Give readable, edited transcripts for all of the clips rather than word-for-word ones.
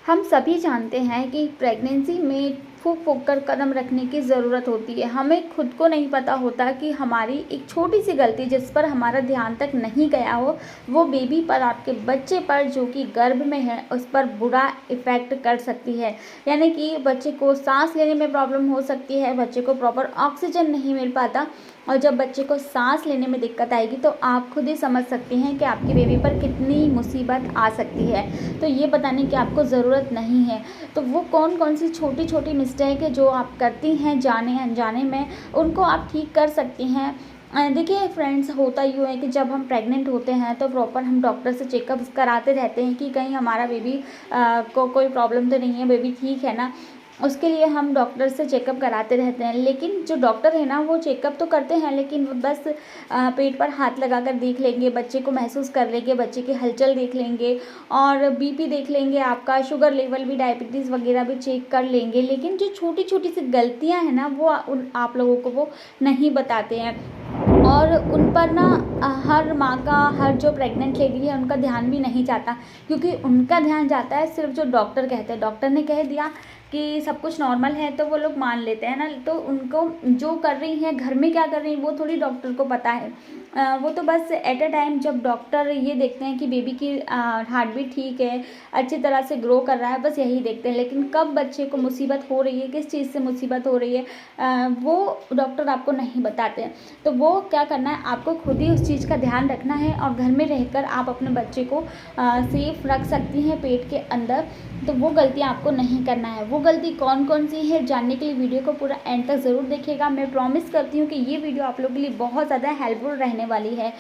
हम सभी जानते हैं कि प्रेगनेंसी में फूँक-फूँक कर कदम रखने की ज़रूरत होती है। हमें खुद को नहीं पता होता कि हमारी एक छोटी-सी गलती जिस पर हमारा ध्यान तक नहीं गया हो, वो बेबी पर, आपके बच्चे पर जो कि गर्भ में है, उस पर बुरा इफ़ेक्ट कर सकती है। यानी कि बच्चे को साँस लेने में प्रॉब्लम हो सकती है, बच्चे को प्रॉपर ऑक्सीजन नहीं मिल पाता और जब बच्चे को साँस लेने में दिक्कत आएगी तो आप खुद ही समझ सकते हैं कि आपकी बेबी पर कितनी मुसीबत आ सकती है। तो ये बताने की आपको ज़रूरत नहीं है। तो वो कौन-कौन सी छोटी-छोटी मिस्टेक है जो आप करती हैं जाने-अनजाने में, उनको आप ठीक कर सकती हैं। देखिए फ्रेंड्स, होता यूँ है कि जब हम प्रेग्नेंट होते हैं तो प्रॉपर हम डॉक्टर से चेकअप्स कराते रहते हैं कि कहीं हमारा बेबी को कोई प्रॉब्लम तो नहीं है, बेबी ठीक है ना। उसके लिए हम डॉक्टर से चेकअप कराते रहते हैं, लेकिन जो डॉक्टर है ना वो चेकअप तो करते हैं, लेकिन वो बस पेट पर हाथ लगाकर देख लेंगे, बच्चे को महसूस कर लेंगे, बच्चे की हलचल देख लेंगे और बीपी देख लेंगे, आपका शुगर लेवल भी, डायबिटीज़ वगैरह भी चेक कर लेंगे। लेकिन जो छोटी-छोटी सी गलतियाँ हैं ना वो उन आप लोगों को वो नहीं बताते हैं और उन पर ना हर माँ का, हर जो प्रेग्नेंट लेडी है उनका ध्यान भी नहीं जाता, क्योंकि उनका ध्यान जाता है सिर्फ जो डॉक्टर कहते हैं। डॉक्टर ने कह दिया कि सब कुछ नॉर्मल है तो वो लोग मान लेते हैं ना, तो उनको जो कर रही हैं घर में, क्या कर रही हैं, वो थोड़ी डॉक्टर को पता है। वो तो बस एट अ टाइम जब डॉक्टर ये देखते हैं कि बेबी की हार्ट बीट ठीक है, अच्छी तरह से ग्रो कर रहा है, बस यही देखते हैं। लेकिन कब बच्चे को मुसीबत हो रही है, किस चीज़ से मुसीबत हो रही है, वो डॉक्टर आपको नहीं बताते हैं। तो वो क्या करना है, आपको खुद ही उस चीज़ का ध्यान रखना है और घर में रहकर आप अपने बच्चे को सेफ रख सकती हैं पेट के अंदर। तो वो गलतियाँ आपको नहीं करना है। वो गलती कौन-कौन सी है, जानने के लिए वीडियो को पूरा एंड तक ज़रूर देखिएगा। मैं प्रॉमिस करती हूँ कि ये वीडियो आप लोगों के लिए बहुत ज़्यादा हेल्पफुल रहने वाली है।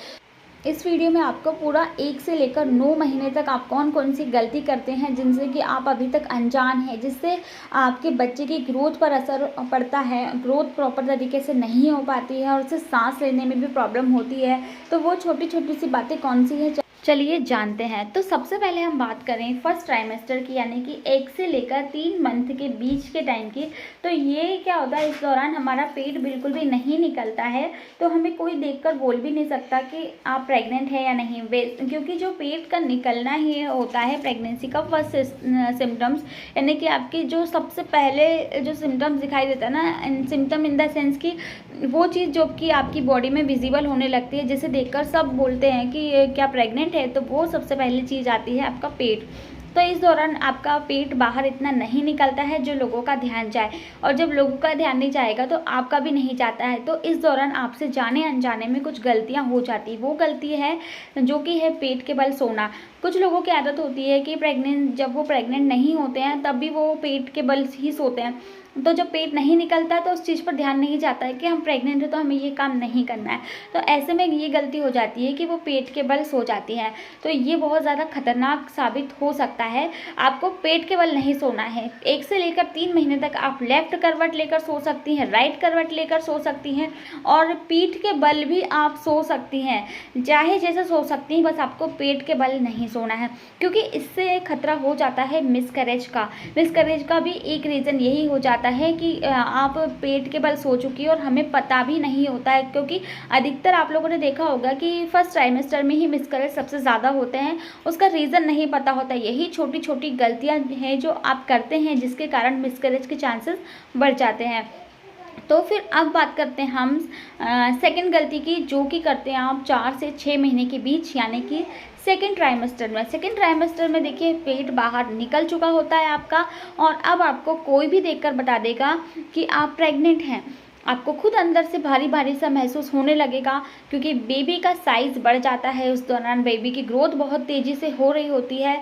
इस वीडियो में आपको पूरा 1 से लेकर 9 महीने तक आप कौन-कौन सी गलती करते हैं जिनसे कि आप अभी तक अनजान हैं, जिससे आपके बच्चे की ग्रोथ पर असर पड़ता है, ग्रोथ प्रॉपर तरीके से नहीं हो पाती है और उससे साँस लेने में भी प्रॉब्लम होती है। तो वो छोटी-छोटी सी बातें कौन सी हैं, चलिए जानते हैं। तो सबसे पहले हम बात करें फर्स्ट ट्राइमेस्टर की, यानी कि 1 से लेकर 3 मंथ के बीच के टाइम की। तो ये क्या होता है, इस दौरान हमारा पेट बिल्कुल भी नहीं निकलता है, तो हमें कोई देखकर बोल भी नहीं सकता कि आप प्रेग्नेंट है या नहीं, क्योंकि जो पेट का निकलना ही होता है प्रेगनेंसी का फर्स्ट सिम्टम्स, यानी कि आपकी जो सबसे पहले जो सिम्टम्स दिखाई देता है ना, सिम्टम इन द सेंस कि वो चीज़ जो कि आपकी बॉडी में विजिबल होने लगती है, जिसे देखकर सब बोलते हैं कि क्या प्रेग्नेंट है, तो वो सबसे पहली चीज़ आती है आपका पेट। तो इस दौरान आपका पेट बाहर इतना नहीं निकलता है जो लोगों का ध्यान जाए, और जब लोगों का ध्यान नहीं जाएगा तो आपका भी नहीं जाता है। तो इस दौरान आपसे जाने अनजाने में कुछ गलतियां हो जाती। वो गलती है जो कि है पेट के बल सोना। कुछ लोगों की आदत होती है कि जब वो प्रेग्नेंट नहीं होते हैं तब भी वो पेट के बल ही सोते हैं। तो जब पेट नहीं निकलता तो उस चीज़ पर ध्यान नहीं जाता है कि हम प्रेग्नेंट हैं तो हमें ये काम नहीं करना है। तो ऐसे में ये गलती हो जाती है कि वो पेट के बल सो जाती हैं। तो ये बहुत ज़्यादा खतरनाक साबित हो सकता है। आपको पेट के बल नहीं सोना है। 1 से लेकर 3 महीने तक आप लेफ्ट करवट लेकर सो सकती हैं, राइट करवट लेकर सो सकती हैं और पीठ के बल भी आप सो सकती हैं। चाहे जैसे सो सकती हैं, बस आपको पेट के बल नहीं सोना है, क्योंकि इससे खतरा हो जाता है मिसकैरेज का। मिसकैरेज का भी एक रीज़न यही हो जाता है कि आप पेट के बल सो चुकी और हमें पता भी नहीं होता है, क्योंकि अधिकतर आप लोगों ने देखा होगा कि फर्स्ट ट्राइमेस्टर में ही मिसकैरेज सबसे ज़्यादा होते हैं। उसका रीज़न नहीं पता होता। यही छोटी छोटी गलतियां हैं जो आप करते हैं जिसके कारण मिसकैरेज के चांसेस बढ़ जाते हैं। तो फिर अब बात करते हैं हम सेकंड गलती की, जो कि करते हैं आप 4 से 6 महीने के बीच, यानी कि सेकेंड ट्राइमेस्टर में। सेकेंड ट्राइमेस्टर में देखिए पेट बाहर निकल चुका होता है आपका, और अब आपको कोई भी देखकर बता देगा कि आप प्रेग्नेंट हैं। आपको खुद अंदर से भारी भारी सा महसूस होने लगेगा, क्योंकि बेबी का साइज़ बढ़ जाता है। उस दौरान बेबी की ग्रोथ बहुत तेज़ी से हो रही होती है।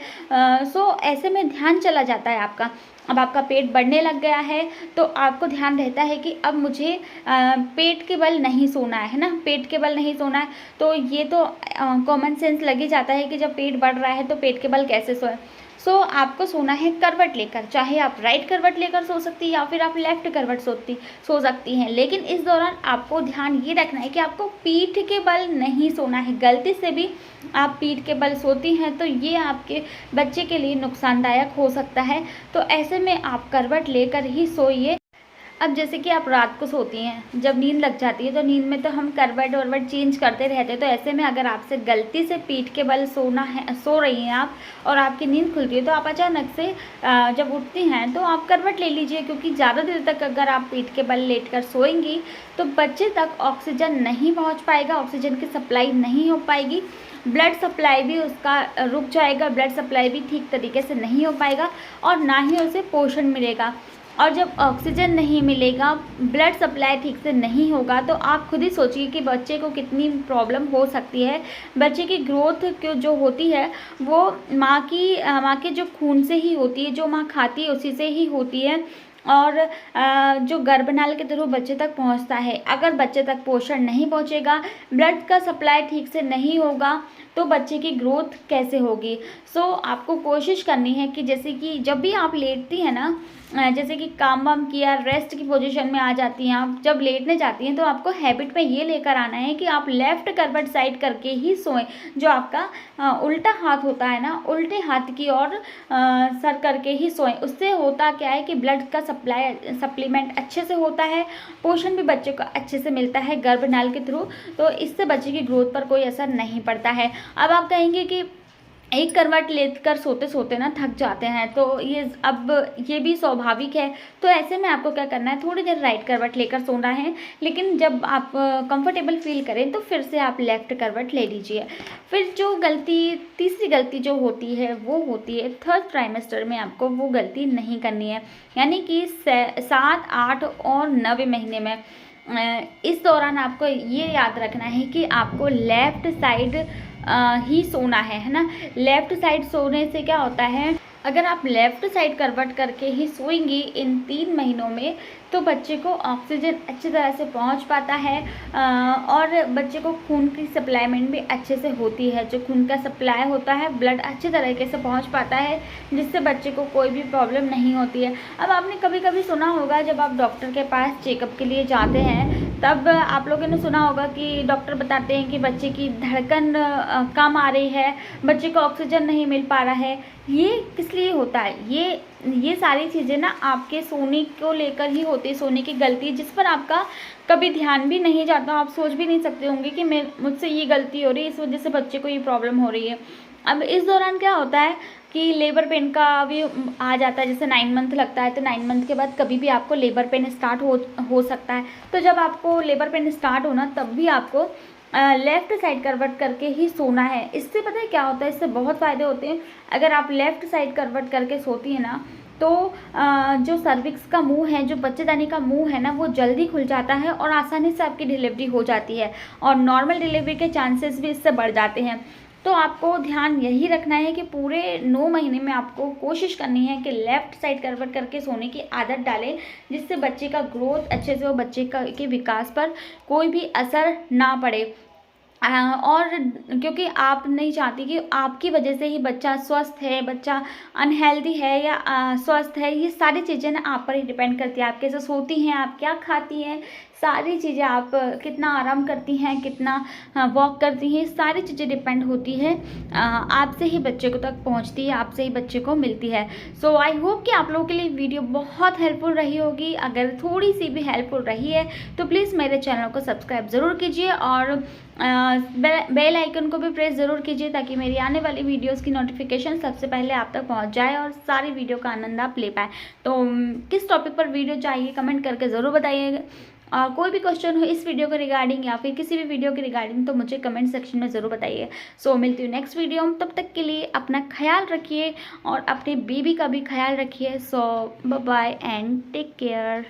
सो ऐसे में ध्यान चला जाता है आपका। अब आपका पेट बढ़ने लग गया है तो आपको ध्यान रहता है कि अब मुझे पेट के बल नहीं सोना है ना, पेट के बल नहीं सोना है। तो ये तो कॉमन सेंस लग ही जाता है कि जब पेट बढ़ रहा है तो पेट के बल कैसे सोए। आपको सोना है करवट लेकर, चाहे आप राइट करवट लेकर सो सकती हैं या फिर आप लेफ्ट करवट सो सकती हैं। लेकिन इस दौरान आपको ध्यान ये रखना है कि आपको पीठ के बल नहीं सोना है। गलती से भी आप पीठ के बल सोती हैं तो ये आपके बच्चे के लिए नुकसानदायक हो सकता है। तो ऐसे में आप करवट लेकर ही सोइए। अब जैसे कि आप रात को सोती हैं, जब नींद लग जाती है तो नींद में तो हम करवट वरवट चेंज करते रहते हैं। तो ऐसे में अगर आपसे गलती से पीठ के बल सो रही हैं आप और आपकी नींद खुलती है, तो आप अचानक से जब उठती हैं तो आप करवट ले लीजिए, क्योंकि ज़्यादा देर तक अगर आप पीठ के बल लेटकर सोएंगी तो बच्चे तक ऑक्सीजन नहीं पहुँच पाएगा, ऑक्सीजन की सप्लाई नहीं हो पाएगी, ब्लड सप्लाई भी उसका रुक जाएगा, ब्लड सप्लाई भी ठीक तरीके से नहीं हो पाएगा और ना ही उसे पोषण मिलेगा। और जब ऑक्सीजन नहीं मिलेगा, ब्लड सप्लाई ठीक से नहीं होगा, तो आप खुद ही सोचिए कि बच्चे को कितनी प्रॉब्लम हो सकती है। बच्चे की ग्रोथ जो होती है वो माँ के जो खून से ही होती है, जो माँ खाती है उसी से ही होती है और जो गर्भनाल के थ्रू बच्चे तक पहुंचता है। अगर बच्चे तक पोषण नहीं पहुंचेगा, ब्लड का सप्लाई ठीक से नहीं होगा, तो बच्चे की ग्रोथ कैसे होगी। आपको कोशिश करनी है कि जैसे कि जब भी आप लेटती हैं ना, जैसे कि काम वाम किया, रेस्ट की पोजीशन में आ जाती हैं, आप जब लेटने जाती हैं तो आपको हैबिट में ये लेकर आना है कि आप लेफ़्ट करवट साइड करके ही सोएं। जो आपका उल्टा हाथ होता है ना, उल्टे हाथ की ओर सर करके ही सोएं। उससे होता क्या है कि ब्लड का सप्लीमेंट अच्छे से होता है, पोषण भी बच्चे को अच्छे से मिलता है गर्भनाल के थ्रू, तो इससे बच्चे की ग्रोथ पर कोई असर नहीं पड़ता है। अब आप कहेंगे कि एक करवट लेकर सोते सोते ना थक जाते हैं, तो ये भी स्वाभाविक है। तो ऐसे में आपको क्या करना है, थोड़ी देर राइट करवट लेकर सोना है, लेकिन जब आप कंफर्टेबल फील करें तो फिर से आप लेफ़्ट करवट ले लीजिए। फिर तीसरी गलती जो होती है वो होती है थर्ड ट्राइमेस्टर में आपको वो गलती नहीं करनी है, यानी कि 7, 8 और 9वें महीने में। इस दौरान आपको ये याद रखना है कि आपको लेफ़्ट साइड ही सोना है ना। लेफ़्ट साइड सोने से क्या होता है, अगर आप लेफ़्ट साइड करवट करके ही सोएंगी इन 3 महीनों में, तो बच्चे को ऑक्सीजन अच्छी तरह से पहुंच पाता है और बच्चे को खून की सप्लाईमेंट भी अच्छे से होती है। जो खून का सप्लाई होता है, ब्लड अच्छे तरीके से पहुंच पाता है, जिससे बच्चे को कोई भी प्रॉब्लम नहीं होती है। अब आपने कभी कभी सुना होगा, जब आप डॉक्टर के पास चेकअप के लिए जाते हैं, तब आप लोगों ने सुना होगा कि डॉक्टर बताते हैं कि बच्चे की धड़कन कम आ रही है, बच्चे को ऑक्सीजन नहीं मिल पा रहा है। ये किस लिए होता है? ये सारी चीज़ें ना आपके सोने को लेकर ही होती है, सोने की गलती, जिस पर आपका कभी ध्यान भी नहीं जाता। आप सोच भी नहीं सकते होंगे कि मुझसे ये गलती हो रही है, इस वजह से बच्चे को ये प्रॉब्लम हो रही है। अब इस दौरान क्या होता है कि लेबर पेन का भी आ जाता है। जैसे 9 मंथ लगता है, तो 9 मंथ के बाद कभी भी आपको लेबर पेन स्टार्ट हो सकता है। तो जब आपको लेबर पेन स्टार्ट होना, तब भी आपको लेफ़्ट साइड करवट करके ही सोना है। इससे पता है क्या होता है, इससे बहुत फ़ायदे होते हैं। अगर आप लेफ़्ट साइड करवट करके सोती हैं ना, तो जो सर्विक्स का मुंह है, जो बच्चेदानी का मुंह है ना, वो जल्दी खुल जाता है और आसानी से आपकी डिलीवरी हो जाती है और नॉर्मल डिलीवरी के चांसेस भी इससे बढ़ जाते हैं। तो आपको ध्यान यही रखना है कि पूरे 9 महीने में आपको कोशिश करनी है कि लेफ़्ट साइड करवट करके सोने की आदत डालें, जिससे बच्चे का ग्रोथ अच्छे से हो, बच्चे के विकास पर कोई भी असर ना पड़े। और क्योंकि आप नहीं चाहती कि आपकी वजह से ही बच्चा स्वस्थ है, बच्चा अनहेल्दी है या स्वस्थ है, ये सारी चीज़ें ना आप पर ही डिपेंड करती है। आप कैसे सोती हैं, आप क्या खाती हैं, सारी चीज़ें, आप कितना आराम करती हैं, कितना वॉक करती हैं, सारी चीज़ें डिपेंड होती है आपसे ही बच्चे को तक पहुंचती है, आपसे ही बच्चे को मिलती है। सो आई होप कि आप लोगों के लिए वीडियो बहुत हेल्पफुल रही होगी। अगर थोड़ी सी भी हेल्पफुल रही है तो प्लीज़ मेरे चैनल को सब्सक्राइब ज़रूर कीजिए और बेल आइकन को भी प्रेस ज़रूर कीजिए, ताकि मेरी आने वाली वीडियोस की नोटिफिकेशन सबसे पहले आप तक पहुंच जाए और सारी वीडियो का आनंद आप ले पाएँ। तो किस टॉपिक पर वीडियो चाहिए कमेंट करके ज़रूर बताइएगा। कोई भी क्वेश्चन हो इस वीडियो के रिगार्डिंग या फिर किसी भी वीडियो के रिगार्डिंग, तो मुझे कमेंट सेक्शन में ज़रूर बताइए। सो मिलती हूँ नेक्स्ट वीडियो में, तब तक के लिए अपना ख्याल रखिए और अपने बेबी का भी ख्याल रखिए। So bye bye and take care.